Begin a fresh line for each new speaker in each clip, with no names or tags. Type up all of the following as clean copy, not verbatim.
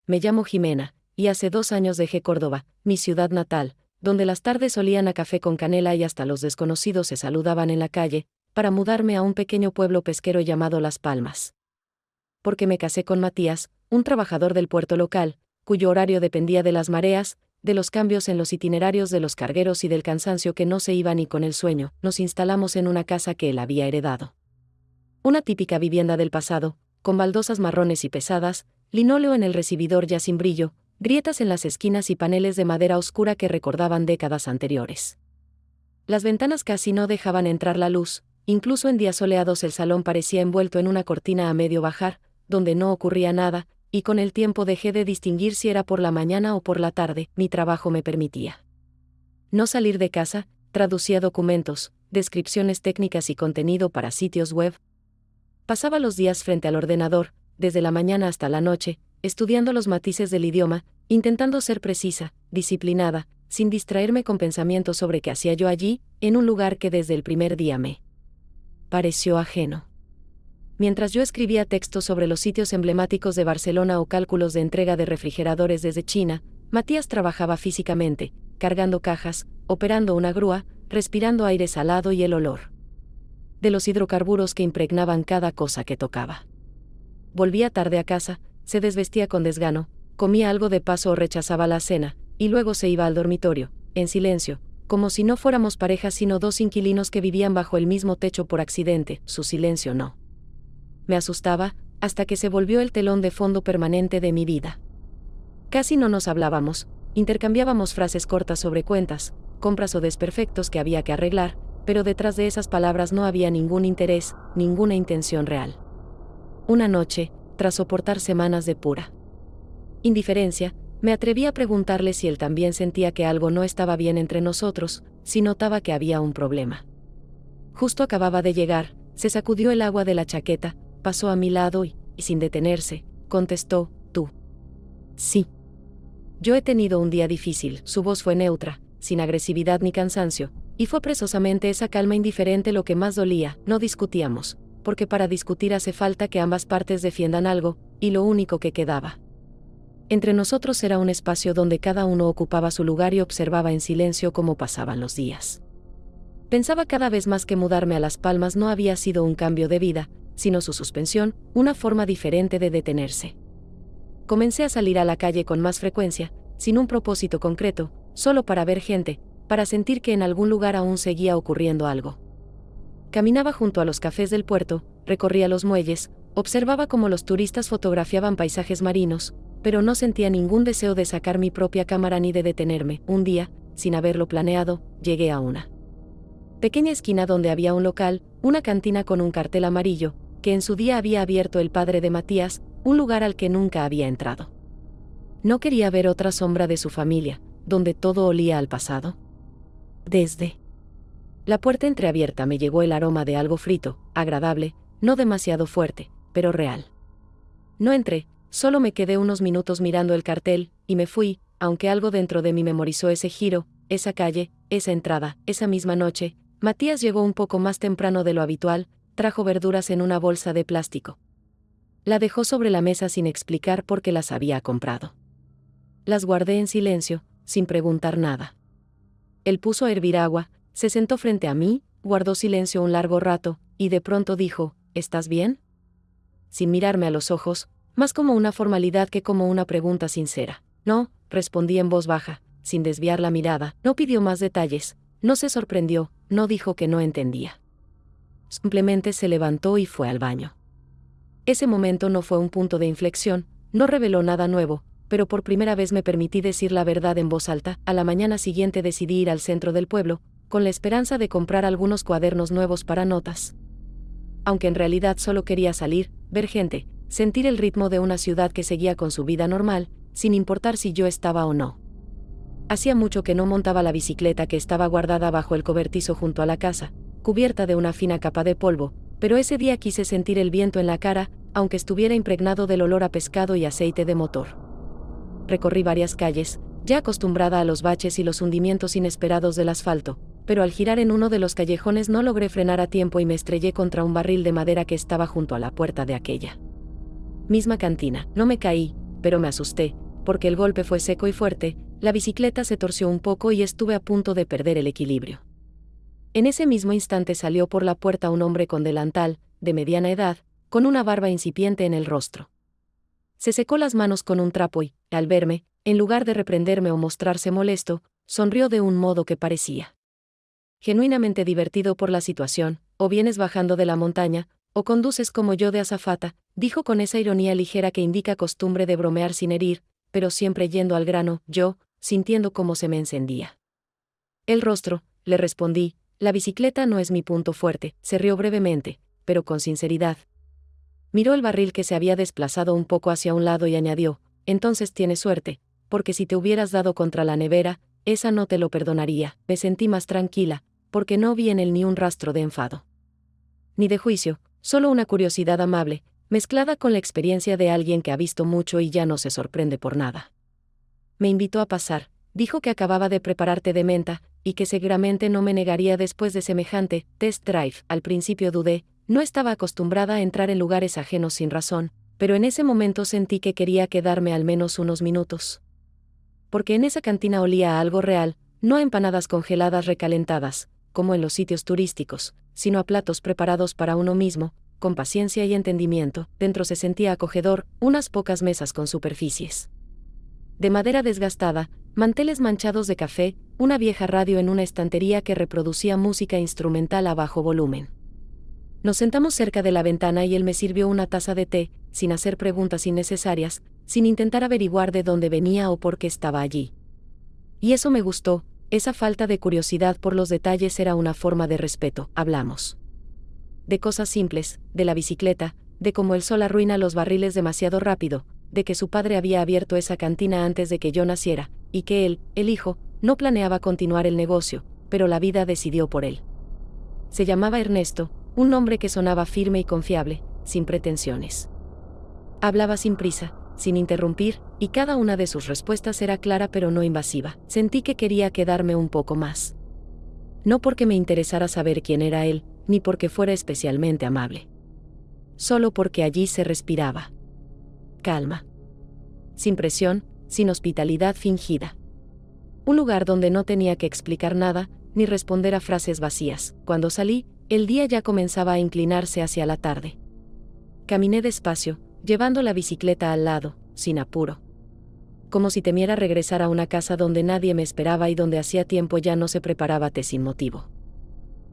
me llamo Jimena, y hace 2 años dejé Córdoba, mi ciudad natal, donde las tardes olían a café con canela y hasta los desconocidos se saludaban en la calle, para mudarme a un pequeño pueblo pesquero llamado Las Palmas. Porque me casé con Matías, un trabajador del puerto local, cuyo horario dependía de las mareas, de los cambios en los itinerarios de los cargueros y del cansancio que no se iba ni con el sueño, nos instalamos en una casa que él había heredado. Una típica vivienda del pasado, con baldosas marrones y pesadas, linóleo en el recibidor ya sin brillo, grietas en las esquinas y paneles de madera oscura que recordaban décadas anteriores. Las ventanas casi no dejaban entrar la luz, incluso en días soleados el salón parecía envuelto en una cortina a medio bajar, donde no ocurría nada, y con el tiempo dejé de distinguir si era por la mañana o por la tarde, mi trabajo me permitía no salir de casa, traducía documentos, descripciones técnicas y contenido para sitios web. Pasaba los días frente al ordenador, desde la mañana hasta la noche, estudiando los matices del idioma, intentando ser precisa, disciplinada, sin distraerme con pensamientos sobre qué hacía yo allí, en un lugar que desde el primer día me pareció ajeno. Mientras yo escribía textos sobre los sitios emblemáticos de Barcelona o cálculos de entrega de refrigeradores desde China, Matías trabajaba físicamente, cargando cajas, operando una grúa, respirando aire salado y el olor de los hidrocarburos que impregnaban cada cosa que tocaba. Volvía tarde a casa, se desvestía con desgano, comía algo de paso o rechazaba la cena, y luego se iba al dormitorio, en silencio, como si no fuéramos pareja sino 2 inquilinos que vivían bajo el mismo techo por accidente. Su silencio no me asustaba, hasta que se volvió el telón de fondo permanente de mi vida. Casi no nos hablábamos, intercambiábamos frases cortas sobre cuentas, compras o desperfectos que había que arreglar, pero detrás de esas palabras no había ningún interés, ninguna intención real. Una noche, tras soportar semanas de pura indiferencia, me atreví a preguntarle si él también sentía que algo no estaba bien entre nosotros, si notaba que había un problema. Justo acababa de llegar, se sacudió el agua de la chaqueta, pasó a mi lado y, sin detenerse, contestó, ¿tú? Sí. Yo he tenido un día difícil. Su voz fue neutra, sin agresividad ni cansancio, y fue precisamente esa calma indiferente lo que más dolía. No discutíamos, porque para discutir hace falta que ambas partes defiendan algo, y lo único que quedaba entre nosotros era un espacio donde cada uno ocupaba su lugar y observaba en silencio cómo pasaban los días. Pensaba cada vez más que mudarme a Las Palmas no había sido un cambio de vida, sino su suspensión, una forma diferente de detenerse. Comencé a salir a la calle con más frecuencia, sin un propósito concreto, solo para ver gente, para sentir que en algún lugar aún seguía ocurriendo algo. Caminaba junto a los cafés del puerto, recorría los muelles, observaba cómo los turistas fotografiaban paisajes marinos, pero no sentía ningún deseo de sacar mi propia cámara ni de detenerme. Un día, sin haberlo planeado, llegué a una pequeña esquina donde había un local, una cantina con un cartel amarillo, que en su día había abierto el padre de Matías, un lugar al que nunca había entrado. No quería ver otra sombra de su familia, donde todo olía al pasado. Desde la puerta entreabierta me llegó el aroma de algo frito, agradable, no demasiado fuerte, pero real. No entré, solo me quedé unos minutos mirando el cartel, y me fui, aunque algo dentro de mí memorizó ese giro, esa calle, esa entrada. Esa misma noche, Matías llegó un poco más temprano de lo habitual, trajo verduras en una bolsa de plástico. La dejó sobre la mesa sin explicar por qué las había comprado. Las guardé en silencio, sin preguntar nada. Él puso a hervir agua, se sentó frente a mí, guardó silencio un largo rato, y de pronto dijo, ¿estás bien? Sin mirarme a los ojos, más como una formalidad que como una pregunta sincera. No, respondí en voz baja, sin desviar la mirada. No pidió más detalles, no se sorprendió, no dijo que no entendía. Simplemente se levantó y fue al baño. Ese momento no fue un punto de inflexión, no reveló nada nuevo, pero por primera vez me permití decir la verdad en voz alta. A la mañana siguiente decidí ir al centro del pueblo, con la esperanza de comprar algunos cuadernos nuevos para notas. Aunque en realidad solo quería salir, ver gente, sentir el ritmo de una ciudad que seguía con su vida normal, sin importar si yo estaba o no. Hacía mucho que no montaba la bicicleta que estaba guardada bajo el cobertizo junto a la casa, cubierta de una fina capa de polvo, pero ese día quise sentir el viento en la cara, aunque estuviera impregnado del olor a pescado y aceite de motor. Recorrí varias calles, ya acostumbrada a los baches y los hundimientos inesperados del asfalto, pero al girar en uno de los callejones no logré frenar a tiempo y me estrellé contra un barril de madera que estaba junto a la puerta de aquella misma cantina. No me caí, pero me asusté, porque el golpe fue seco y fuerte, la bicicleta se torció un poco y estuve a punto de perder el equilibrio. En ese mismo instante salió por la puerta un hombre con delantal, de mediana edad, con una barba incipiente en el rostro. Se secó las manos con un trapo y, al verme, en lugar de reprenderme o mostrarse molesto, sonrió de un modo que parecía genuinamente divertido por la situación. O vienes bajando de la montaña, o conduces como yo de azafata, dijo con esa ironía ligera que indica costumbre de bromear sin herir, pero siempre yendo al grano. Yo, sintiendo cómo se me encendía el rostro, le respondí: la bicicleta no es mi punto fuerte. Se rió brevemente, pero con sinceridad. Miró el barril que se había desplazado un poco hacia un lado y añadió: entonces tienes suerte, porque si te hubieras dado contra la nevera, esa no te lo perdonaría. Me sentí más tranquila, porque no vi en él ni un rastro de enfado, ni de juicio, solo una curiosidad amable, mezclada con la experiencia de alguien que ha visto mucho y ya no se sorprende por nada. Me invitó a pasar, dijo que acababa de preparar té de menta, y que seguramente no me negaría después de semejante test drive. Al principio dudé, no estaba acostumbrada a entrar en lugares ajenos sin razón, pero en ese momento sentí que quería quedarme al menos unos minutos. Porque en esa cantina olía a algo real, no a empanadas congeladas recalentadas, como en los sitios turísticos, sino a platos preparados para uno mismo, con paciencia y entendimiento. Dentro se sentía acogedor, unas pocas mesas con superficies de madera desgastada, manteles manchados de café, una vieja radio en una estantería que reproducía música instrumental a bajo volumen. Nos sentamos cerca de la ventana y él me sirvió una taza de té, sin hacer preguntas innecesarias, sin intentar averiguar de dónde venía o por qué estaba allí. Y eso me gustó. Esa falta de curiosidad por los detalles era una forma de respeto. Hablamos de cosas simples, de la bicicleta, de cómo el sol arruina los barriles demasiado rápido, de que su padre había abierto esa cantina antes de que yo naciera, y que él, el hijo, no planeaba continuar el negocio, pero la vida decidió por él. Se llamaba Ernesto, un nombre que sonaba firme y confiable, sin pretensiones. Hablaba sin prisa, sin interrumpir, y cada una de sus respuestas era clara pero no invasiva. Sentí que quería quedarme un poco más. No porque me interesara saber quién era él, ni porque fuera especialmente amable. Solo porque allí se respiraba calma. Sin presión, sin hospitalidad fingida. Un lugar donde no tenía que explicar nada, ni responder a frases vacías. Cuando salí, el día ya comenzaba a inclinarse hacia la tarde. Caminé despacio, llevando la bicicleta al lado, sin apuro. Como si temiera regresar a una casa donde nadie me esperaba y donde hacía tiempo ya no se preparaba té sin motivo.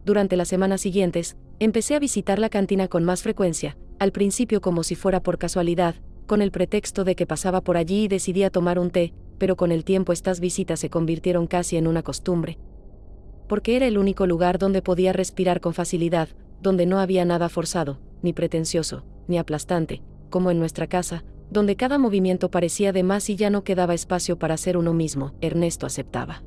Durante las semanas siguientes, empecé a visitar la cantina con más frecuencia, al principio como si fuera por casualidad, con el pretexto de que pasaba por allí y decidía tomar un té, pero con el tiempo estas visitas se convirtieron casi en una costumbre. Porque era el único lugar donde podía respirar con facilidad, donde no había nada forzado, ni pretencioso, ni aplastante, como en nuestra casa, donde cada movimiento parecía de más y ya no quedaba espacio para ser uno mismo. Ernesto aceptaba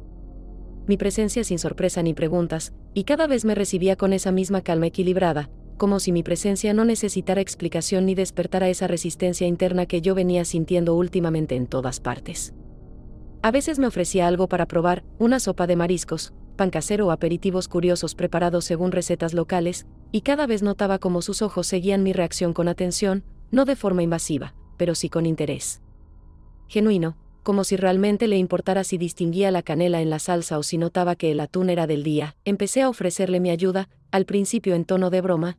mi presencia sin sorpresa ni preguntas, y cada vez me recibía con esa misma calma equilibrada, como si mi presencia no necesitara explicación ni despertara esa resistencia interna que yo venía sintiendo últimamente en todas partes. A veces me ofrecía algo para probar, una sopa de mariscos, pan casero o aperitivos curiosos preparados según recetas locales, y cada vez notaba cómo sus ojos seguían mi reacción con atención, no de forma invasiva, pero sí con interés genuino, como si realmente le importara si distinguía la canela en la salsa o si notaba que el atún era del día. Empecé a ofrecerle mi ayuda, al principio en tono de broma,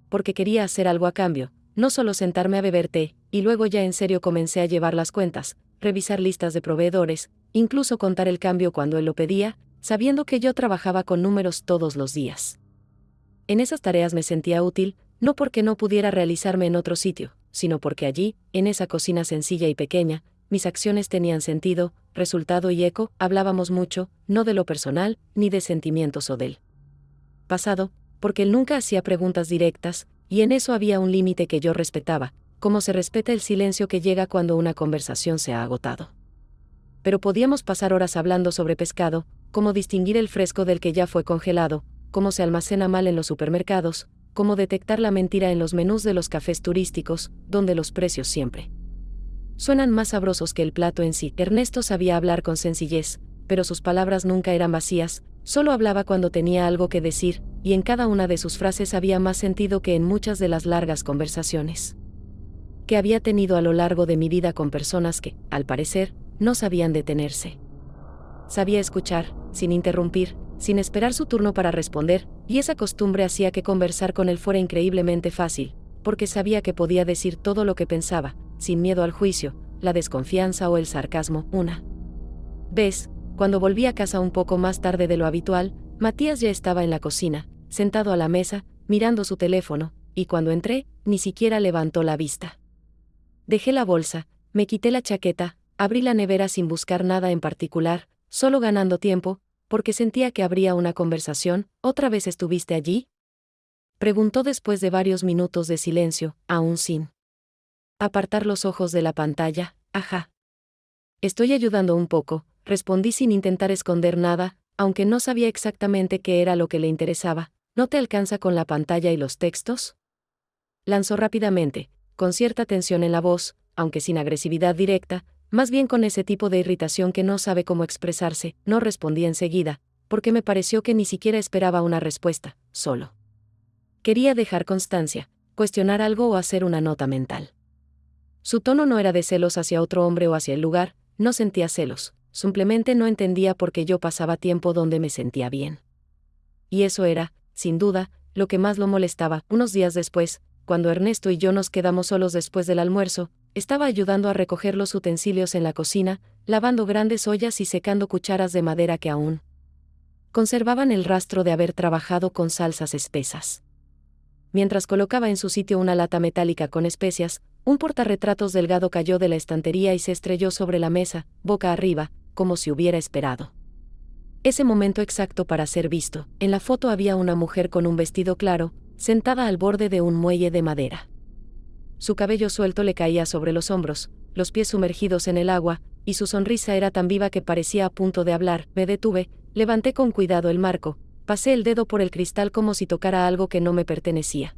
porque quería hacer algo a cambio, no solo sentarme a beber té, y luego ya en serio comencé a llevar las cuentas, revisar listas de proveedores, incluso contar el cambio cuando él lo pedía, sabiendo que yo trabajaba con números todos los días. En esas tareas me sentía útil, no porque no pudiera realizarme en otro sitio, sino porque allí, en esa cocina sencilla y pequeña, mis acciones tenían sentido, resultado y eco. Hablábamos mucho, no de lo personal, ni de sentimientos o del pasado, porque él nunca hacía preguntas directas, y en eso había un límite que yo respetaba, como se respeta el silencio que llega cuando una conversación se ha agotado. Pero podíamos pasar horas hablando sobre pescado, cómo distinguir el fresco del que ya fue congelado, cómo se almacena mal en los supermercados, cómo detectar la mentira en los menús de los cafés turísticos, donde los precios siempre suenan más sabrosos que el plato en sí. Ernesto sabía hablar con sencillez, pero sus palabras nunca eran vacías, solo hablaba cuando tenía algo que decir, y en cada una de sus frases había más sentido que en muchas de las largas conversaciones. que había tenido a lo largo de mi vida con personas que, al parecer, no sabían detenerse. Sabía escuchar, sin interrumpir, sin esperar su turno para responder, y esa costumbre hacía que conversar con él fuera increíblemente fácil, porque sabía que podía decir todo lo que pensaba, sin miedo al juicio, la desconfianza o el sarcasmo. Una vez, cuando volví a casa un poco más tarde de lo habitual, Matías ya estaba en la cocina, sentado a la mesa, mirando su teléfono, y cuando entré, ni siquiera levantó la vista. Dejé la bolsa, me quité la chaqueta, abrí la nevera sin buscar nada en particular, solo ganando tiempo, porque sentía que habría una conversación. ¿Otra vez estuviste allí?, preguntó después de varios minutos de silencio, aún sin apartar los ojos de la pantalla. Ajá. Estoy ayudando un poco, respondí sin intentar esconder nada, aunque no sabía exactamente qué era lo que le interesaba. ¿No te alcanza con la pantalla y los textos?, lanzó rápidamente, con cierta tensión en la voz, aunque sin agresividad directa, más bien con ese tipo de irritación que no sabe cómo expresarse. No respondí enseguida, porque me pareció que ni siquiera esperaba una respuesta, solo quería dejar constancia, cuestionar algo o hacer una nota mental. Su tono no era de celos hacia otro hombre o hacia el lugar, no sentía celos, simplemente no entendía por qué yo pasaba tiempo donde me sentía bien. Y eso era, sin duda, lo que más lo molestaba. Unos días después, cuando Ernesto y yo nos quedamos solos después del almuerzo, estaba ayudando a recoger los utensilios en la cocina, lavando grandes ollas y secando cucharas de madera que aún conservaban el rastro de haber trabajado con salsas espesas. Mientras colocaba en su sitio una lata metálica con especias, un portarretratos delgado cayó de la estantería y se estrelló sobre la mesa, boca arriba, como si hubiera esperado ese momento exacto para ser visto. En la foto había una mujer con un vestido claro, sentada al borde de un muelle de madera. Su cabello suelto le caía sobre los hombros, los pies sumergidos en el agua, y su sonrisa era tan viva que parecía a punto de hablar. Me detuve, levanté con cuidado el marco, pasé el dedo por el cristal como si tocara algo que no me pertenecía.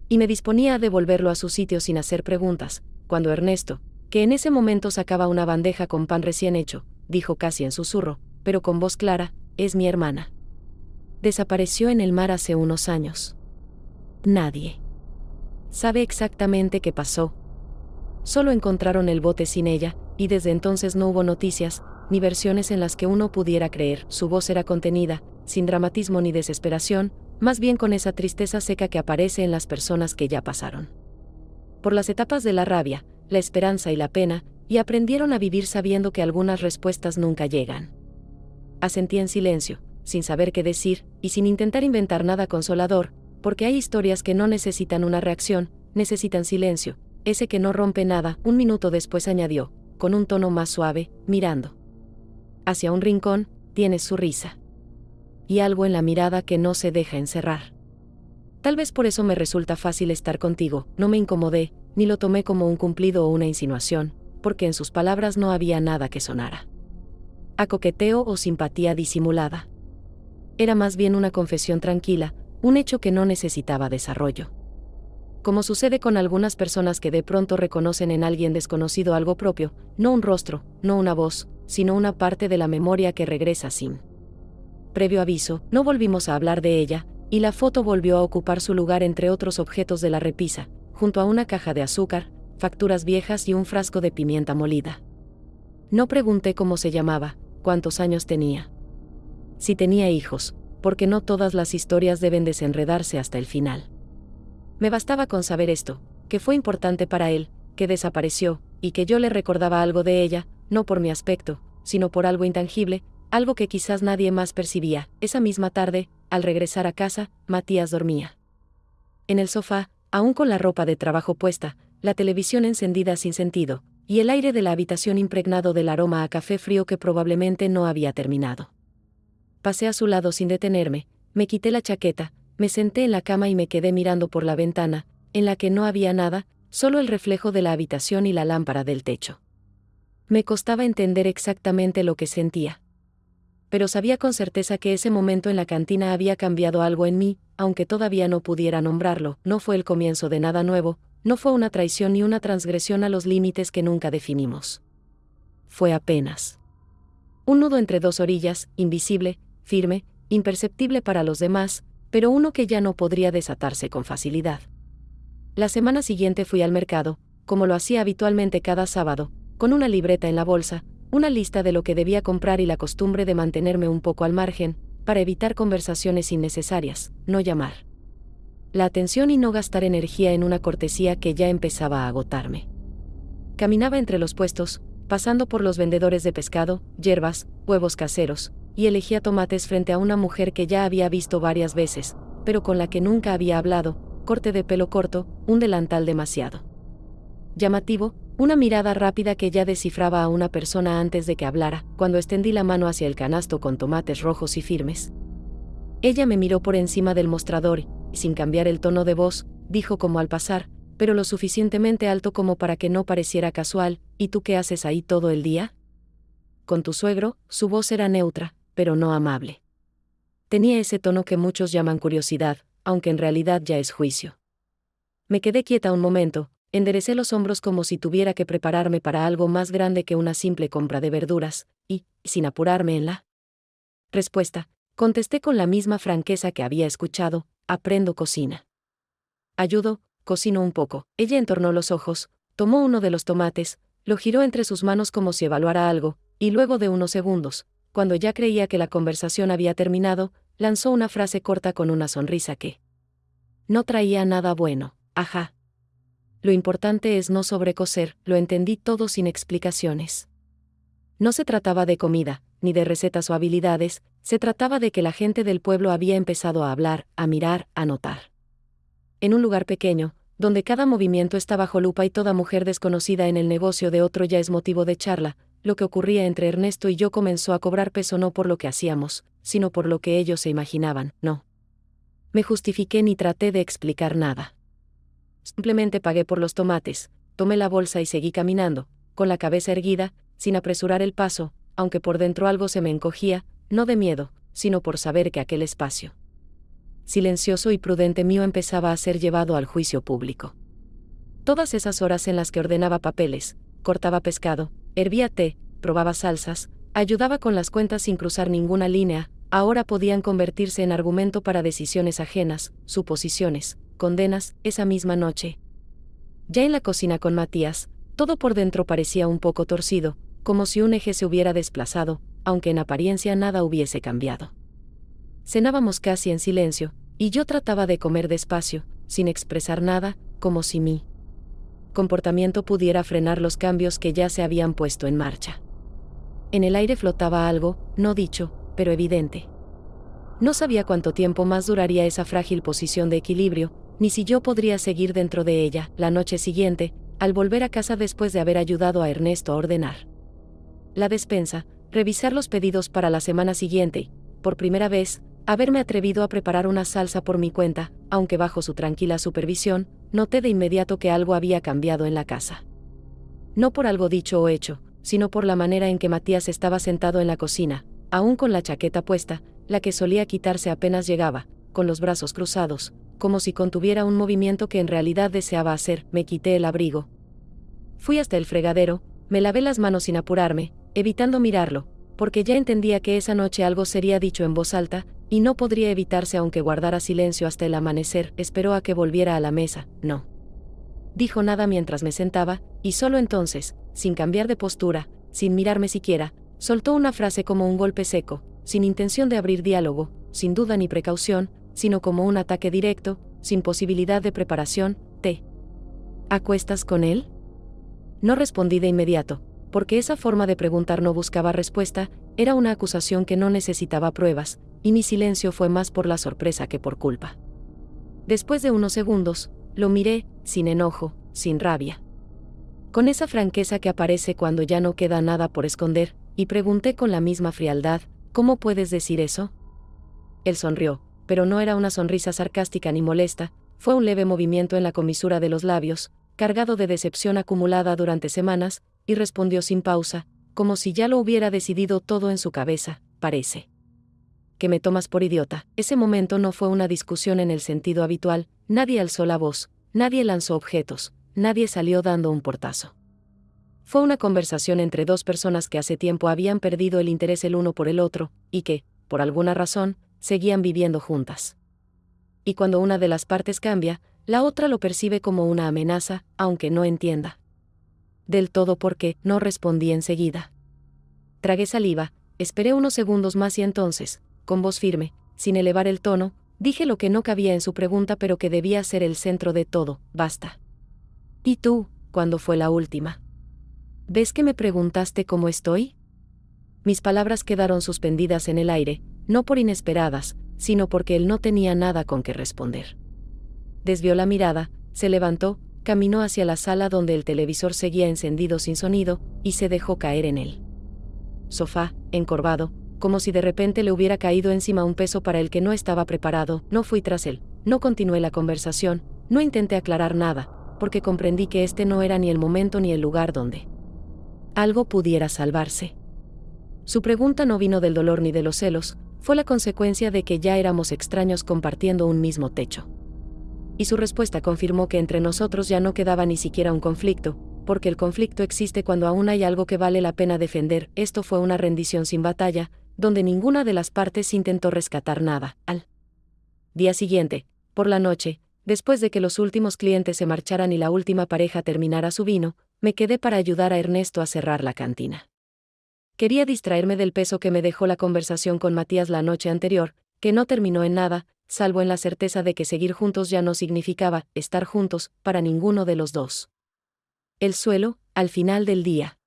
Y me disponía a devolverlo a su sitio sin hacer preguntas, cuando Ernesto, que en ese momento sacaba una bandeja con pan recién hecho, dijo casi en susurro, pero con voz clara: es mi hermana. Desapareció en el mar hace unos años. Nadie sabe exactamente qué pasó. Solo encontraron el bote sin ella, y desde entonces no hubo noticias, ni versiones en las que uno pudiera creer. Su voz era contenida, sin dramatismo ni desesperación, más bien con esa tristeza seca que aparece en las personas que ya pasaron por las etapas de la rabia, la esperanza y la pena, y aprendieron a vivir sabiendo que algunas respuestas nunca llegan. Asentí en silencio, sin saber qué decir, y sin intentar inventar nada consolador, porque hay historias que no necesitan una reacción, necesitan silencio, ese que no rompe nada. Un minuto después añadió, con un tono más suave, mirando hacia un rincón: tienes su risa y algo en la mirada que no se deja encerrar. Tal vez por eso me resulta fácil estar contigo. No me incomodé, ni lo tomé como un cumplido o una insinuación, porque en sus palabras no había nada que sonara a coqueteo o simpatía disimulada. Era más bien una confesión tranquila, un hecho que no necesitaba desarrollo. Como sucede con algunas personas que de pronto reconocen en alguien desconocido algo propio, no un rostro, no una voz, sino una parte de la memoria que regresa sin previo aviso. No volvimos a hablar de ella, y la foto volvió a ocupar su lugar entre otros objetos de la repisa, junto a una caja de azúcar, facturas viejas y un frasco de pimienta molida. No pregunté cómo se llamaba, cuántos años tenía, si tenía hijos, porque no todas las historias deben desenredarse hasta el final. Me bastaba con saber esto, que fue importante para él, que desapareció, y que yo le recordaba algo de ella, no por mi aspecto, sino por algo intangible, algo que quizás nadie más percibía. Esa misma tarde, al regresar a casa, Matías dormía en el sofá, aún con la ropa de trabajo puesta, la televisión encendida sin sentido, y el aire de la habitación impregnado del aroma a café frío que probablemente no había terminado. Pasé a su lado sin detenerme, me quité la chaqueta, me senté en la cama y me quedé mirando por la ventana, en la que no había nada, solo el reflejo de la habitación y la lámpara del techo. Me costaba entender exactamente lo que sentía, pero sabía con certeza que ese momento en la cantina había cambiado algo en mí, aunque todavía no pudiera nombrarlo. No fue el comienzo de nada nuevo, no fue una traición ni una transgresión a los límites que nunca definimos. Fue apenas un nudo entre dos orillas, invisible, firme, imperceptible para los demás, pero uno que ya no podría desatarse con facilidad. La semana siguiente fui al mercado, como lo hacía habitualmente cada sábado, con una libreta en la bolsa, una lista de lo que debía comprar y la costumbre de mantenerme un poco al margen, para evitar conversaciones innecesarias, no llamar la atención y no gastar energía en una cortesía que ya empezaba a agotarme. Caminaba entre los puestos, pasando por los vendedores de pescado, hierbas, huevos caseros, y elegía tomates frente a una mujer que ya había visto varias veces, pero con la que nunca había hablado, corte de pelo corto, un delantal demasiado llamativo, una mirada rápida que ya descifraba a una persona antes de que hablara, cuando extendí la mano hacia el canasto con tomates rojos y firmes. Ella me miró por encima del mostrador y, sin cambiar el tono de voz, dijo como al pasar, pero lo suficientemente alto como para que no pareciera casual: ¿y tú qué haces ahí todo el día? Con tu suegro. Su voz era neutra, pero no amable. Tenía ese tono que muchos llaman curiosidad, aunque en realidad ya es juicio. Me quedé quieta un momento, enderecé los hombros como si tuviera que prepararme para algo más grande que una simple compra de verduras, y, sin apurarme en la respuesta, contesté con la misma franqueza que había escuchado: aprendo cocina. Ayudo, cocino un poco. Ella entornó los ojos, tomó uno de los tomates, lo giró entre sus manos como si evaluara algo, y luego de unos segundos, cuando ya creía que la conversación había terminado, lanzó una frase corta con una sonrisa que no traía nada bueno. Ajá. Lo importante es no sobrecocer. Lo entendí todo sin explicaciones. No se trataba de comida, ni de recetas o habilidades, se trataba de que la gente del pueblo había empezado a hablar, a mirar, a notar. En un lugar pequeño, donde cada movimiento está bajo lupa y toda mujer desconocida en el negocio de otro ya es motivo de charla, lo que ocurría entre Ernesto y yo comenzó a cobrar peso no por lo que hacíamos, sino por lo que ellos se imaginaban. No me justifiqué ni traté de explicar nada. Simplemente pagué por los tomates, tomé la bolsa y seguí caminando, con la cabeza erguida, sin apresurar el paso, aunque por dentro algo se me encogía, no de miedo, sino por saber que aquel espacio silencioso y prudente mío empezaba a ser llevado al juicio público. Todas esas horas en las que ordenaba papeles, cortaba pescado, hervía té, probaba salsas, ayudaba con las cuentas sin cruzar ninguna línea, ahora podían convertirse en argumento para decisiones ajenas, suposiciones, condenas. Esa misma noche, ya en la cocina con Matías, todo por dentro parecía un poco torcido, como si un eje se hubiera desplazado, aunque en apariencia nada hubiese cambiado. Cenábamos casi en silencio, y yo trataba de comer despacio, sin expresar nada, como si mi comportamiento pudiera frenar los cambios que ya se habían puesto en marcha. En el aire flotaba algo, no dicho, pero evidente. No sabía cuánto tiempo más duraría esa frágil posición de equilibrio, ni si yo podría seguir dentro de ella. La noche siguiente, al volver a casa después de haber ayudado a Ernesto a ordenar la despensa, revisar los pedidos para la semana siguiente, por primera vez, haberme atrevido a preparar una salsa por mi cuenta, aunque bajo su tranquila supervisión, noté de inmediato que algo había cambiado en la casa. No por algo dicho o hecho, sino por la manera en que Matías estaba sentado en la cocina, aún con la chaqueta puesta, la que solía quitarse apenas llegaba, con los brazos cruzados, como si contuviera un movimiento que en realidad deseaba hacer. Me quité el abrigo. Fui hasta el fregadero, me lavé las manos sin apurarme, evitando mirarlo, porque ya entendía que esa noche algo sería dicho en voz alta, y no podría evitarse aunque guardara silencio hasta el amanecer. Esperó a que volviera a la mesa. No dijo nada mientras me sentaba, y solo entonces, sin cambiar de postura, sin mirarme siquiera, soltó una frase como un golpe seco, sin intención de abrir diálogo, sin duda ni precaución, sino como un ataque directo, sin posibilidad de preparación. ¿Te acuestas con él? No respondí de inmediato, porque esa forma de preguntar no buscaba respuesta, era una acusación que no necesitaba pruebas, y mi silencio fue más por la sorpresa que por culpa. Después de unos segundos, lo miré, sin enojo, sin rabia. Con esa franqueza que aparece cuando ya no queda nada por esconder, y pregunté con la misma frialdad: ¿cómo puedes decir eso? Él sonrió, pero no era una sonrisa sarcástica ni molesta, fue un leve movimiento en la comisura de los labios, cargado de decepción acumulada durante semanas, y respondió sin pausa, como si ya lo hubiera decidido todo en su cabeza: parece que me tomas por idiota. Ese momento no fue una discusión en el sentido habitual, nadie alzó la voz, nadie lanzó objetos, nadie salió dando un portazo. Fue una conversación entre dos personas que hace tiempo habían perdido el interés el uno por el otro, y que, por alguna razón, seguían viviendo juntas. Y cuando una de las partes cambia, la otra lo percibe como una amenaza, aunque no entienda del todo porque no respondí enseguida. Tragué saliva, esperé unos segundos más y entonces, con voz firme, sin elevar el tono, dije lo que no cabía en su pregunta pero que debía ser el centro de todo: basta. ¿Y tú, cuándo fue la última? ¿Ves que me preguntaste cómo estoy? Mis palabras quedaron suspendidas en el aire, no por inesperadas, sino porque él no tenía nada con que responder. Desvió la mirada, se levantó, caminó hacia la sala donde el televisor seguía encendido sin sonido, y se dejó caer en el sofá, encorvado, como si de repente le hubiera caído encima un peso para el que no estaba preparado. No fui tras él, no continué la conversación, no intenté aclarar nada, porque comprendí que este no era ni el momento ni el lugar donde algo pudiera salvarse. Su pregunta no vino del dolor ni de los celos, fue la consecuencia de que ya éramos extraños compartiendo un mismo techo. Y su respuesta confirmó que entre nosotros ya no quedaba ni siquiera un conflicto, porque el conflicto existe cuando aún hay algo que vale la pena defender. Esto fue una rendición sin batalla, donde ninguna de las partes intentó rescatar nada. Al día siguiente, por la noche, después de que los últimos clientes se marcharan y la última pareja terminara su vino, me quedé para ayudar a Ernesto a cerrar la cantina. Quería distraerme del peso que me dejó la conversación con Matías la noche anterior, que no terminó en nada, salvo en la certeza de que seguir juntos ya no significaba estar juntos para ninguno de los dos. El suelo, al final del día,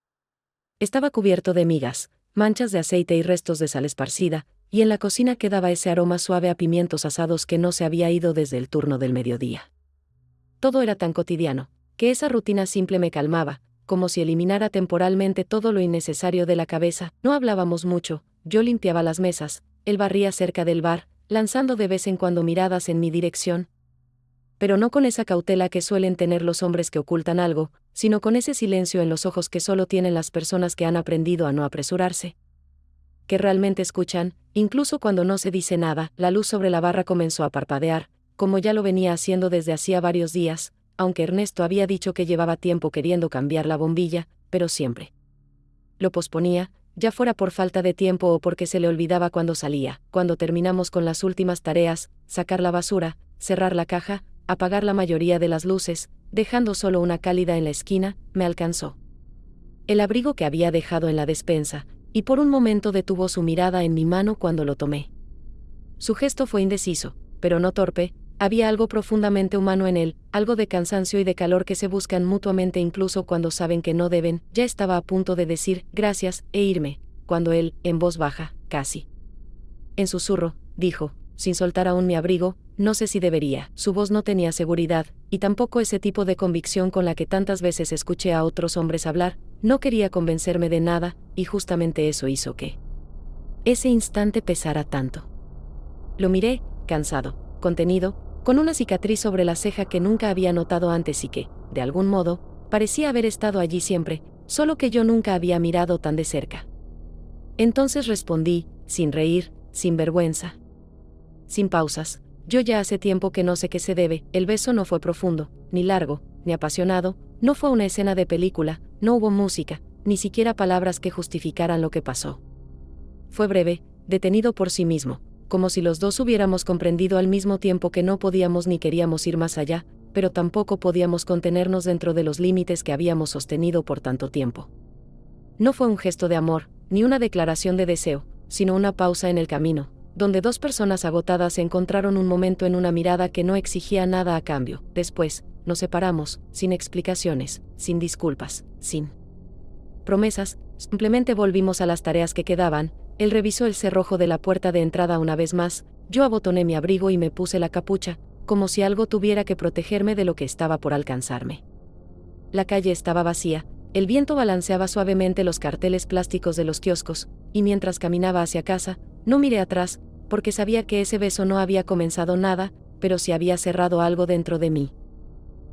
estaba cubierto de migas, manchas de aceite y restos de sal esparcida, y en la cocina quedaba ese aroma suave a pimientos asados que no se había ido desde el turno del mediodía. Todo era tan cotidiano, que esa rutina simple me calmaba, como si eliminara temporalmente todo lo innecesario de la cabeza. No hablábamos mucho, yo limpiaba las mesas, él barría cerca del bar, lanzando de vez en cuando miradas en mi dirección. Pero no con esa cautela que suelen tener los hombres que ocultan algo, sino con ese silencio en los ojos que solo tienen las personas que han aprendido a no apresurarse. Que realmente escuchan, incluso cuando no se dice nada. La luz sobre la barra comenzó a parpadear, como ya lo venía haciendo desde hacía varios días, aunque Ernesto había dicho que llevaba tiempo queriendo cambiar la bombilla, pero siempre lo posponía, ya fuera por falta de tiempo o porque se le olvidaba cuando salía. Cuando terminamos con las últimas tareas, sacar la basura, cerrar la caja, apagar la mayoría de las luces, dejando solo una cálida en la esquina, me alcanzó el abrigo que había dejado en la despensa, y por un momento detuvo su mirada en mi mano cuando lo tomé. Su gesto fue indeciso, pero no torpe. Había algo profundamente humano en él, algo de cansancio y de calor que se buscan mutuamente incluso cuando saben que no deben. Ya estaba a punto de decir gracias e irme, cuando él, en voz baja, casi en susurro, dijo, sin soltar aún mi abrigo: no sé si debería. Su voz no tenía seguridad, y tampoco ese tipo de convicción con la que tantas veces escuché a otros hombres hablar. No quería convencerme de nada, y justamente eso hizo que ese instante pesara tanto. Lo miré, cansado, contenido, con una cicatriz sobre la ceja que nunca había notado antes y que, de algún modo, parecía haber estado allí siempre, solo que yo nunca había mirado tan de cerca. Entonces respondí, sin reír, sin vergüenza, sin pausas: yo ya hace tiempo que no sé qué se debe. El beso no fue profundo, ni largo, ni apasionado, no fue una escena de película, no hubo música, ni siquiera palabras que justificaran lo que pasó. Fue breve, detenido por sí mismo, como si los dos hubiéramos comprendido al mismo tiempo que no podíamos ni queríamos ir más allá, pero tampoco podíamos contenernos dentro de los límites que habíamos sostenido por tanto tiempo. No fue un gesto de amor, ni una declaración de deseo, sino una pausa en el camino, donde dos personas agotadas se encontraron un momento en una mirada que no exigía nada a cambio. Después, nos separamos, sin explicaciones, sin disculpas, sin promesas, simplemente volvimos a las tareas que quedaban. Él revisó el cerrojo de la puerta de entrada una vez más, yo abotoné mi abrigo y me puse la capucha, como si algo tuviera que protegerme de lo que estaba por alcanzarme. La calle estaba vacía, el viento balanceaba suavemente los carteles plásticos de los kioscos, y mientras caminaba hacia casa, no miré atrás, porque sabía que ese beso no había comenzado nada, pero sí había cerrado algo dentro de mí.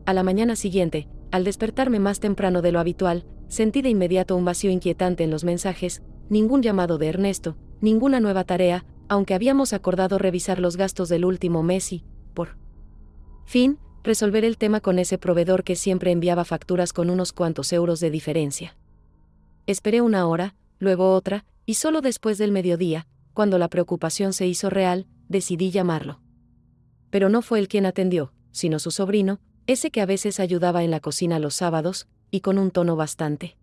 A la mañana siguiente, al despertarme más temprano de lo habitual, sentí de inmediato un vacío inquietante en los mensajes: ningún llamado de Ernesto, ninguna nueva tarea, aunque habíamos acordado revisar los gastos del último mes y, por fin, resolver el tema con ese proveedor que siempre enviaba facturas con unos cuantos euros de diferencia. Esperé una hora, luego otra, y solo después del mediodía, cuando la preocupación se hizo real, decidí llamarlo. Pero no fue él quien atendió, sino su sobrino, ese que a veces ayudaba en la cocina los sábados, y con un tono bastante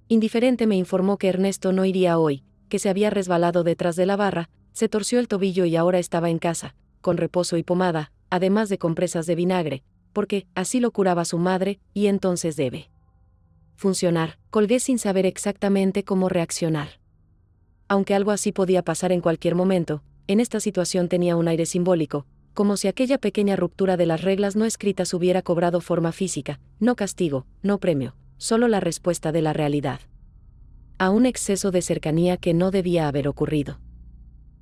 indiferente me informó que Ernesto no iría hoy, que se había resbalado detrás de la barra, se torció el tobillo y ahora estaba en casa, con reposo y pomada, además de compresas de vinagre, porque así lo curaba su madre, y entonces debe funcionar. Colgué sin saber exactamente cómo reaccionar. Aunque algo así podía pasar en cualquier momento, en esta situación tenía un aire simbólico, como si aquella pequeña ruptura de las reglas no escritas hubiera cobrado forma física, no castigo, no premio, solo la respuesta de la realidad a un exceso de cercanía que no debía haber ocurrido.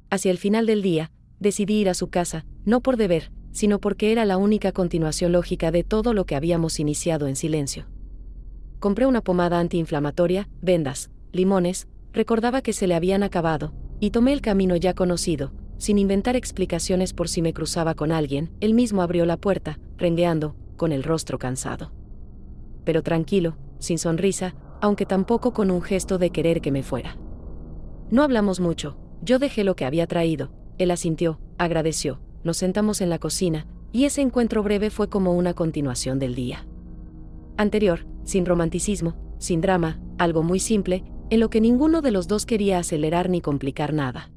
Hacia el final del día, decidí ir a su casa, no por deber, sino porque era la única continuación lógica de todo lo que habíamos iniciado en silencio. Compré una pomada antiinflamatoria, vendas, limones, recordaba que se le habían acabado, y tomé el camino ya conocido, sin inventar explicaciones por si me cruzaba con alguien. Él mismo abrió la puerta, rengueando, con el rostro cansado. Pero tranquilo, sin sonrisa, aunque tampoco con un gesto de querer que me fuera. No hablamos mucho, yo dejé lo que había traído, él asintió, agradeció, nos sentamos en la cocina, y ese encuentro breve fue como una continuación del día anterior, sin romanticismo, sin drama, algo muy simple, en lo que ninguno de los dos quería acelerar ni complicar nada.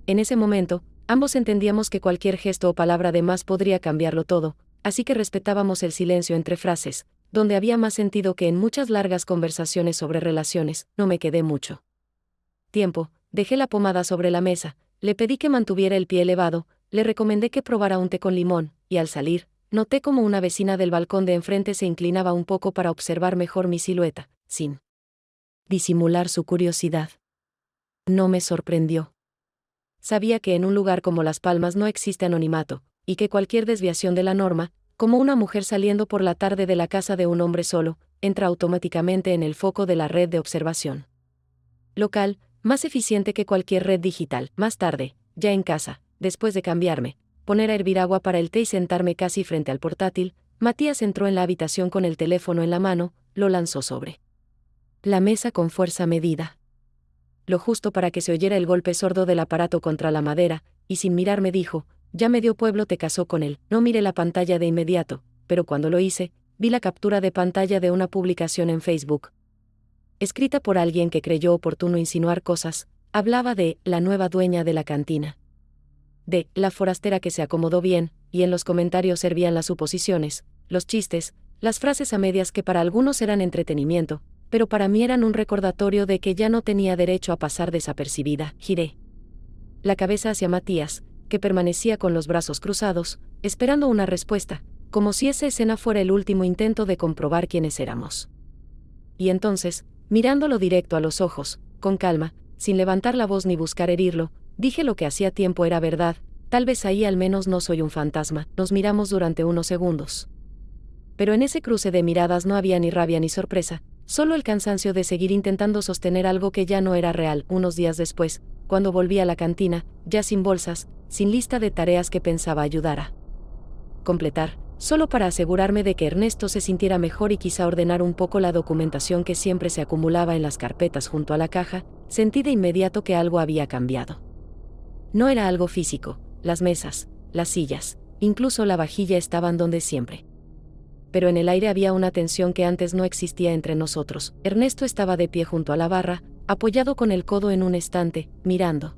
En ese momento, ambos entendíamos que cualquier gesto o palabra de más podría cambiarlo todo, así que respetábamos el silencio entre frases, donde había más sentido que en muchas largas conversaciones sobre relaciones. No me quedé mucho tiempo, dejé la pomada sobre la mesa, le pedí que mantuviera el pie elevado, le recomendé que probara un té con limón, y al salir, noté como una vecina del balcón de enfrente se inclinaba un poco para observar mejor mi silueta, sin disimular su curiosidad. No me sorprendió. Sabía que en un lugar como Las Palmas no existe anonimato, y que cualquier desviación de la norma, como una mujer saliendo por la tarde de la casa de un hombre solo, entra automáticamente en el foco de la red de observación local, más eficiente que cualquier red digital. Más tarde, ya en casa, después de cambiarme, poner a hervir agua para el té y sentarme casi frente al portátil, Matías entró en la habitación con el teléfono en la mano, lo lanzó sobre la mesa con fuerza medida, lo justo para que se oyera el golpe sordo del aparato contra la madera, y sin mirarme dijo: ya medio pueblo te casó con él. No miré la pantalla de inmediato, pero cuando lo hice, vi la captura de pantalla de una publicación en Facebook, escrita por alguien que creyó oportuno insinuar cosas. Hablaba de la nueva dueña de la cantina, de la forastera que se acomodó bien, y en los comentarios servían las suposiciones, los chistes, las frases a medias que para algunos eran entretenimiento, pero para mí eran un recordatorio de que ya no tenía derecho a pasar desapercibida. Giré la cabeza hacia Matías, que permanecía con los brazos cruzados, esperando una respuesta, como si esa escena fuera el último intento de comprobar quiénes éramos. Y entonces, mirándolo directo a los ojos, con calma, sin levantar la voz ni buscar herirlo, dije lo que hacía tiempo era verdad: tal vez ahí al menos no soy un fantasma. Nos miramos durante unos segundos. Pero en ese cruce de miradas no había ni rabia ni sorpresa, solo el cansancio de seguir intentando sostener algo que ya no era real. Unos días después, cuando volví a la cantina, ya sin bolsas, sin lista de tareas que pensaba ayudar a completar, solo para asegurarme de que Ernesto se sintiera mejor y quizá ordenar un poco la documentación que siempre se acumulaba en las carpetas junto a la caja, sentí de inmediato que algo había cambiado. No era algo físico, las mesas, las sillas, incluso la vajilla estaban donde siempre. Pero en el aire había una tensión que antes no existía entre nosotros. Ernesto estaba de pie junto a la barra, apoyado con el codo en un estante, mirando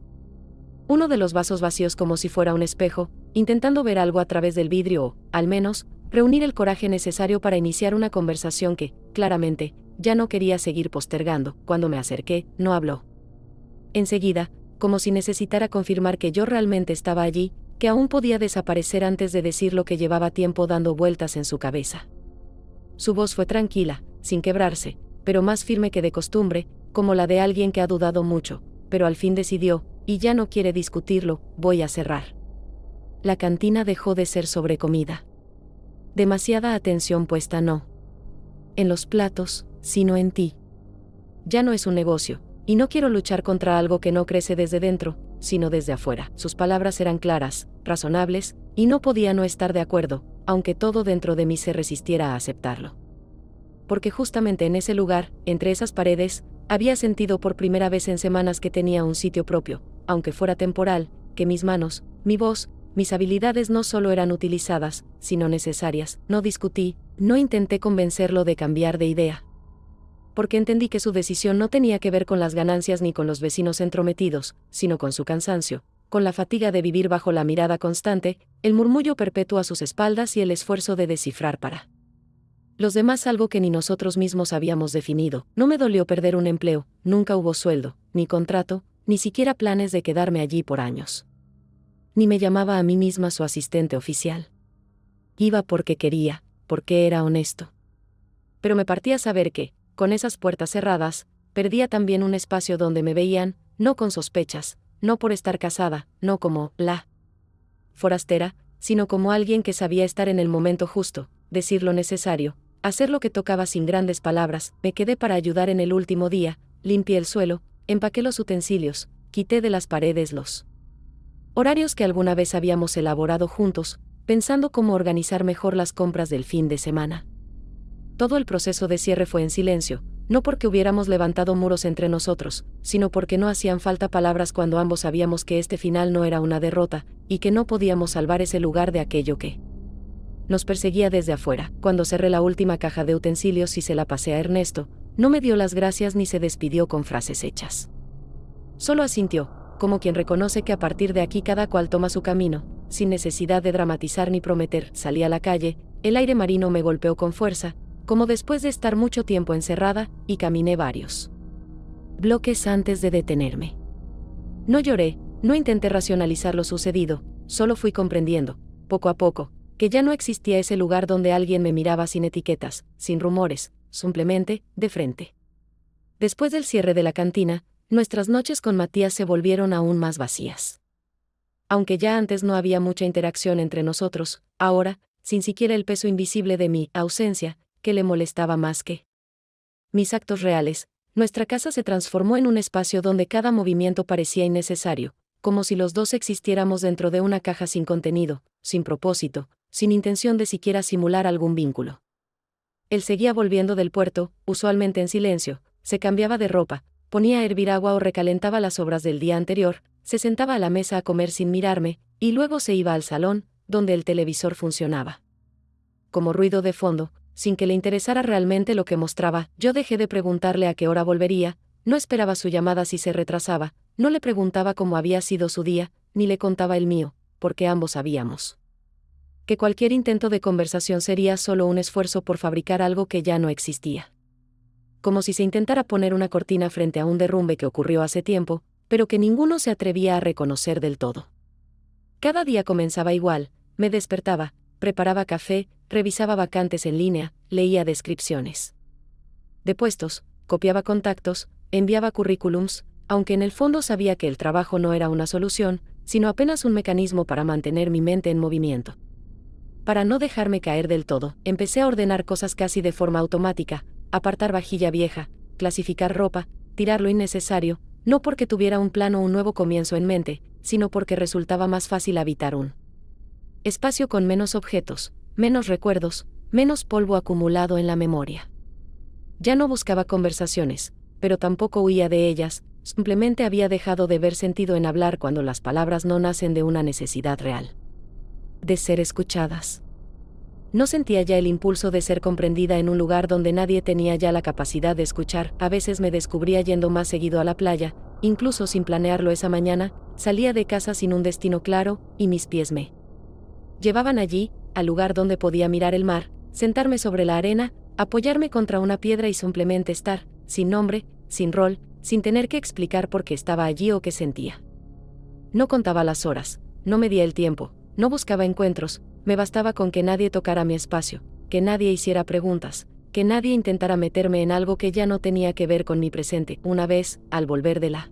uno de los vasos vacíos como si fuera un espejo, intentando ver algo a través del vidrio o, al menos, reunir el coraje necesario para iniciar una conversación que, claramente, ya no quería seguir postergando. Cuando me acerqué, no habló. Enseguida, como si necesitara confirmar que yo realmente estaba allí, que aún podía desaparecer antes de decir lo que llevaba tiempo dando vueltas en su cabeza. Su voz fue tranquila, sin quebrarse, pero más firme que de costumbre, como la de alguien que ha dudado mucho, pero al fin decidió, y ya no quiere discutirlo: voy a cerrar. La cantina dejó de ser sobre comida. Demasiada atención puesta no en los platos, sino en ti. Ya no es un negocio, y no quiero luchar contra algo que no crece desde dentro, sino desde afuera. Sus palabras eran claras, razonables, y no podía no estar de acuerdo, aunque todo dentro de mí se resistiera a aceptarlo. Porque justamente en ese lugar, entre esas paredes, había sentido por primera vez en semanas que tenía un sitio propio, aunque fuera temporal, que mis manos, mi voz, mis habilidades no solo eran utilizadas, sino necesarias. No discutí, no intenté convencerlo de cambiar de idea. Porque entendí que su decisión no tenía que ver con las ganancias ni con los vecinos entrometidos, sino con su cansancio, con la fatiga de vivir bajo la mirada constante, el murmullo perpetuo a sus espaldas y el esfuerzo de descifrar para los demás algo que ni nosotros mismos habíamos definido. No me dolió perder un empleo, nunca hubo sueldo, ni contrato, ni siquiera planes de quedarme allí por años. Ni me llamaba a mí misma su asistente oficial. Iba porque quería, porque era honesto. Pero me partía saber que, con esas puertas cerradas, perdía también un espacio donde me veían, no con sospechas, no por estar casada, no como la forastera, sino como alguien que sabía estar en el momento justo, decir lo necesario, hacer lo que tocaba sin grandes palabras. Me quedé para ayudar en el último día, limpié el suelo, empaqué los utensilios, quité de las paredes los horarios que alguna vez habíamos elaborado juntos, pensando cómo organizar mejor las compras del fin de semana. Todo el proceso de cierre fue en silencio, no porque hubiéramos levantado muros entre nosotros, sino porque no hacían falta palabras cuando ambos sabíamos que este final no era una derrota, y que no podíamos salvar ese lugar de aquello que nos perseguía desde afuera. Cuando cerré la última caja de utensilios y se la pasé a Ernesto, no me dio las gracias ni se despidió con frases hechas. Solo asintió, como quien reconoce que a partir de aquí cada cual toma su camino, sin necesidad de dramatizar ni prometer. Salí a la calle, el aire marino me golpeó con fuerza, como después de estar mucho tiempo encerrada, y caminé varios bloques antes de detenerme. No lloré, no intenté racionalizar lo sucedido, solo fui comprendiendo, poco a poco, que ya no existía ese lugar donde alguien me miraba sin etiquetas, sin rumores, simplemente, de frente. Después del cierre de la cantina, nuestras noches con Matías se volvieron aún más vacías. Aunque ya antes no había mucha interacción entre nosotros, ahora, sin siquiera el peso invisible de mi ausencia, que le molestaba más que mis actos reales, nuestra casa se transformó en un espacio donde cada movimiento parecía innecesario, como si los dos existiéramos dentro de una caja sin contenido, sin propósito, sin intención de siquiera simular algún vínculo. Él seguía volviendo del puerto, usualmente en silencio, se cambiaba de ropa, ponía a hervir agua o recalentaba las sobras del día anterior, se sentaba a la mesa a comer sin mirarme, y luego se iba al salón, donde el televisor funcionaba como ruido de fondo, sin que le interesara realmente lo que mostraba. Yo dejé de preguntarle a qué hora volvería, no esperaba su llamada si se retrasaba, no le preguntaba cómo había sido su día, ni le contaba el mío, porque ambos sabíamos que cualquier intento de conversación sería solo un esfuerzo por fabricar algo que ya no existía. Como si se intentara poner una cortina frente a un derrumbe que ocurrió hace tiempo, pero que ninguno se atrevía a reconocer del todo. Cada día comenzaba igual, me despertaba, preparaba café, revisaba vacantes en línea, leía descripciones de puestos, copiaba contactos, enviaba currículums, aunque en el fondo sabía que el trabajo no era una solución, sino apenas un mecanismo para mantener mi mente en movimiento. Para no dejarme caer del todo, empecé a ordenar cosas casi de forma automática, apartar vajilla vieja, clasificar ropa, tirar lo innecesario, no porque tuviera un plan o un nuevo comienzo en mente, sino porque resultaba más fácil habitar un espacio con menos objetos, menos recuerdos, menos polvo acumulado en la memoria. Ya no buscaba conversaciones, pero tampoco huía de ellas, simplemente había dejado de ver sentido en hablar cuando las palabras no nacen de una necesidad real de ser escuchadas. No sentía ya el impulso de ser comprendida en un lugar donde nadie tenía ya la capacidad de escuchar. A veces me descubría yendo más seguido a la playa, incluso sin planearlo esa mañana, salía de casa sin un destino claro, y mis pies me llevaban allí, al lugar donde podía mirar el mar, sentarme sobre la arena, apoyarme contra una piedra y simplemente estar, sin nombre, sin rol, sin tener que explicar por qué estaba allí o qué sentía. No contaba las horas, no medía el tiempo, no buscaba encuentros, me bastaba con que nadie tocara mi espacio, que nadie hiciera preguntas, que nadie intentara meterme en algo que ya no tenía que ver con mi presente. Una vez, al volver de la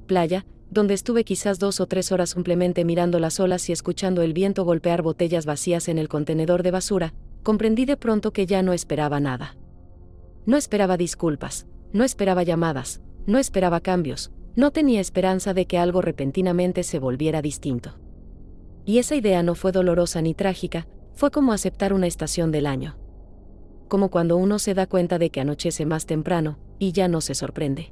playa, donde estuve quizás 2 o 3 horas simplemente mirando las olas y escuchando el viento golpear botellas vacías en el contenedor de basura, comprendí de pronto que ya no esperaba nada. No esperaba disculpas, no esperaba llamadas, no esperaba cambios, no tenía esperanza de que algo repentinamente se volviera distinto. Y esa idea no fue dolorosa ni trágica, fue como aceptar una estación del año. Como cuando uno se da cuenta de que anochece más temprano, y ya no se sorprende.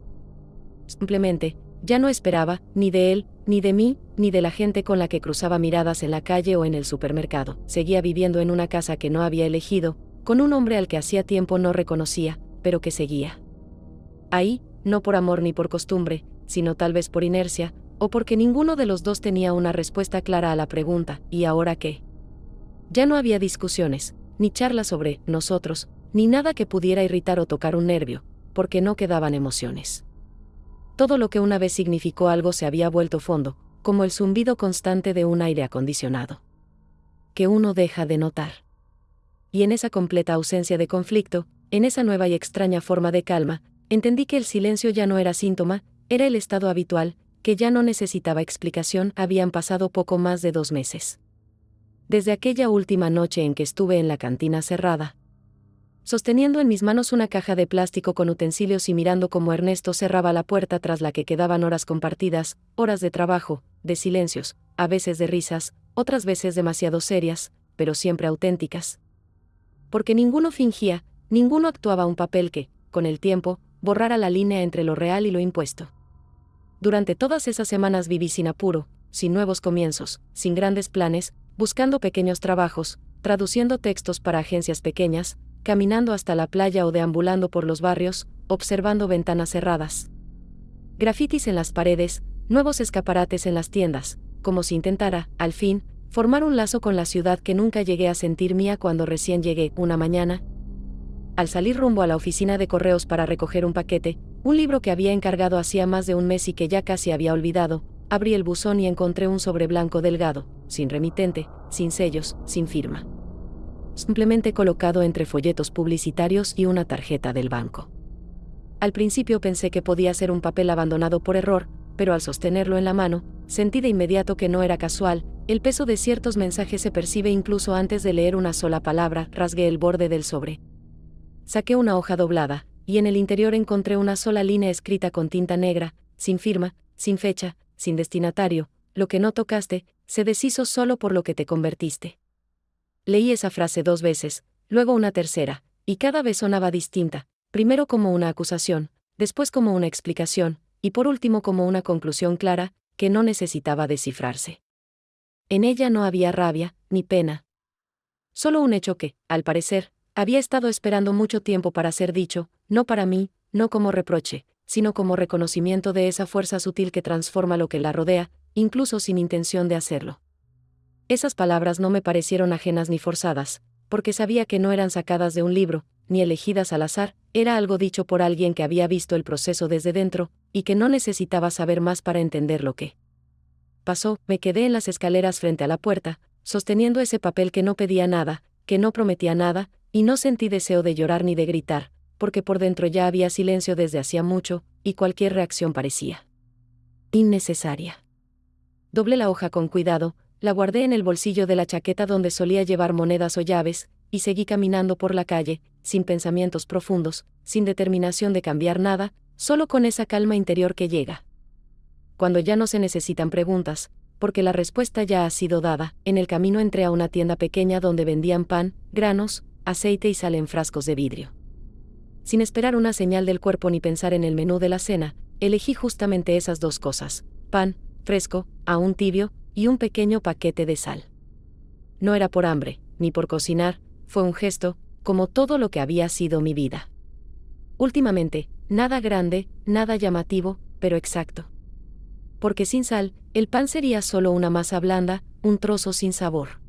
Simplemente, ya no esperaba, ni de él, ni de mí, ni de la gente con la que cruzaba miradas en la calle o en el supermercado. Seguía viviendo en una casa que no había elegido, con un hombre al que hacía tiempo no reconocía, pero que seguía ahí, no por amor ni por costumbre, sino tal vez por inercia, o porque ninguno de los dos tenía una respuesta clara a la pregunta, ¿y ahora qué? Ya no había discusiones, ni charlas sobre nosotros, ni nada que pudiera irritar o tocar un nervio, porque no quedaban emociones. Todo lo que una vez significó algo se había vuelto fondo, como el zumbido constante de un aire acondicionado, que uno deja de notar. Y en esa completa ausencia de conflicto, en esa nueva y extraña forma de calma, entendí que el silencio ya no era síntoma, era el estado habitual, que ya no necesitaba explicación. Habían pasado poco más de 2 meses. Desde aquella última noche en que estuve en la cantina cerrada, sosteniendo en mis manos una caja de plástico con utensilios y mirando cómo Ernesto cerraba la puerta tras la que quedaban horas compartidas, horas de trabajo, de silencios, a veces de risas, otras veces demasiado serias, pero siempre auténticas. Porque ninguno fingía, ninguno actuaba un papel que, con el tiempo, borrara la línea entre lo real y lo impuesto. Durante todas esas semanas viví sin apuro, sin nuevos comienzos, sin grandes planes, buscando pequeños trabajos, traduciendo textos para agencias pequeñas, caminando hasta la playa o deambulando por los barrios, observando ventanas cerradas, grafitis en las paredes, nuevos escaparates en las tiendas, como si intentara, al fin, formar un lazo con la ciudad que nunca llegué a sentir mía. Cuando recién llegué, una mañana, al salir rumbo a la oficina de correos para recoger un paquete, un libro que había encargado hacía más de un mes y que ya casi había olvidado, abrí el buzón y encontré un sobre blanco delgado, sin remitente, sin sellos, sin firma. Simplemente colocado entre folletos publicitarios y una tarjeta del banco. Al principio pensé que podía ser un papel abandonado por error, pero al sostenerlo en la mano, sentí de inmediato que no era casual. El peso de ciertos mensajes se percibe incluso antes de leer una sola palabra. Rasgué el borde del sobre. Saqué una hoja doblada, y en el interior encontré una sola línea escrita con tinta negra, sin firma, sin fecha, sin destinatario. Lo que no tocaste, se deshizo solo por lo que te convertiste. Leí esa frase 2 veces, luego una tercera, y cada vez sonaba distinta, primero como una acusación, después como una explicación, y por último como una conclusión clara, que no necesitaba descifrarse. En ella no había rabia, ni pena. Solo un hecho que, al parecer, había estado esperando mucho tiempo para ser dicho, no para mí, no como reproche, sino como reconocimiento de esa fuerza sutil que transforma lo que la rodea, incluso sin intención de hacerlo. Esas palabras no me parecieron ajenas ni forzadas, porque sabía que no eran sacadas de un libro, ni elegidas al azar. Era algo dicho por alguien que había visto el proceso desde dentro, y que no necesitaba saber más para entender lo que pasó. Me quedé en las escaleras frente a la puerta, sosteniendo ese papel que no pedía nada, que no prometía nada, y no sentí deseo de llorar ni de gritar, porque por dentro ya había silencio desde hacía mucho, y cualquier reacción parecía innecesaria. Doblé la hoja con cuidado, la guardé en el bolsillo de la chaqueta donde solía llevar monedas o llaves, y seguí caminando por la calle, sin pensamientos profundos, sin determinación de cambiar nada, solo con esa calma interior que llega cuando ya no se necesitan preguntas, porque la respuesta ya ha sido dada. En el camino entré a una tienda pequeña donde vendían pan, granos, aceite y sal en frascos de vidrio. Sin esperar una señal del cuerpo ni pensar en el menú de la cena, elegí justamente esas 2 cosas: pan, fresco, aún tibio, y un pequeño paquete de sal. No era por hambre, ni por cocinar, fue un gesto, como todo lo que había sido mi vida. Últimamente, nada grande, nada llamativo, pero exacto. Porque sin sal, el pan sería solo una masa blanda, un trozo sin sabor.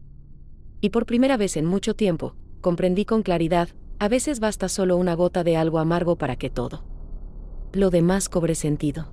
Y por primera vez en mucho tiempo, comprendí con claridad, a veces basta solo una gota de algo amargo para que todo lo demás cobre sentido.